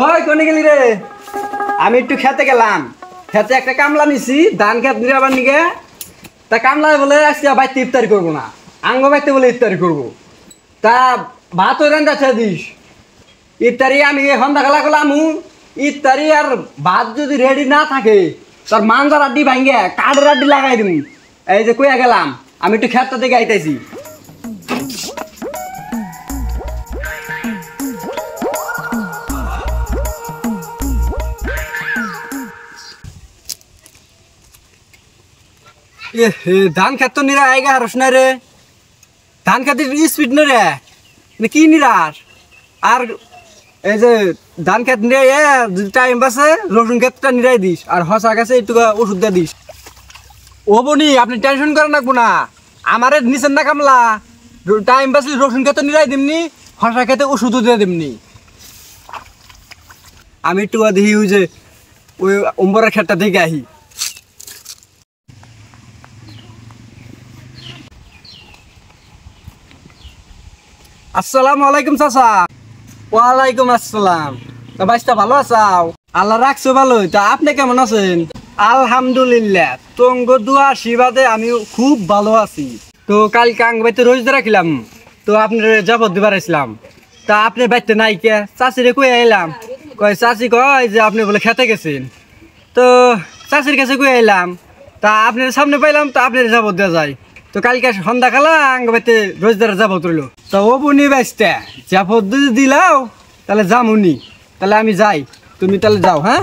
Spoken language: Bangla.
ওই কোনে গেলি রে? আমি একটু খেতে গেলাম। খেতে একটা কামলা নিছি, ধান খেত নিরাবার নিগে। তা কামলা বলে আজকে বাইতে ইফতারি করবো না, আঙ্গ বাইতে বলে ইফতারি করবো। তা ভাত ওই রান্না ছেড়ে দিস। ইফতারি আমি এখন দেখালা করলাম ইফতারি আর ভাত যদি রেডি না থাকে তোর মাংসর আড্ডি ভাঙ্গে কাঠের আড্ডি লাগাই দিবি। এই যে কইয়া গেলাম, আমি একটু খেতটা থেকে আইতেছি। ধান খেত তো নিরা আইগা হারস না রে। ধান খেতে স্পিড না রে, কি নিরাস। আর এই যে ধান খেত নিরাই টাইম বাসে রসুন ক্ষেতটা নিরাই দিস, আর হসা গাছে একটু ওষুধ দিয়ে দিস। ও বনি আপনি টেনশন করেন রাখবো না, আমারে নিচের না কামলা। টাইম বাসলে রসুন ক্ষেত নিরাই দিমনি, হসা খেতে ওষুধও দিয়ে দিমনি। আমি একটু দেখি ওই যে ওই অম্বরের ক্ষেতটা দেখে আহি। আসসালামু আলাইকুম চাচা। ওয়ালাইকুম আসসালাম। তা বাইসটা ভালো আছাও? আল্লাহ রাখছো ভালো। তা আপনি কেমন আছেন? আলহামদুলিল্লাহ, তঙ্গ দুয়া আশীর্বাদে আমি খুব ভালো আছি। তো কালকে আঙ্গ বাইতে রোজ রাখিলাম, তো আপনার জবাব দিবার আসলাম। তা আপনি বাইতে নাই কে? চাষিরে কই আইলাম, কয় চাষি কয় যে আপনি বলে খেতে গেছেন। তো চাষির কাছে কই আইলাম, তা আপনার সামনে পাইলাম, তো আপনার জবাব দেওয়া যায়। তো কালকে সন্ধ্যা খালা আঙ্গ বাইতে রোজদার যাবো রইল। তো ও বুনি বাইসটা যা পদ্ধতি দিলাও, তাহলে যামুনি। তাহলে আমি যাই, তুমি তাহলে যাও। হ্যাঁ।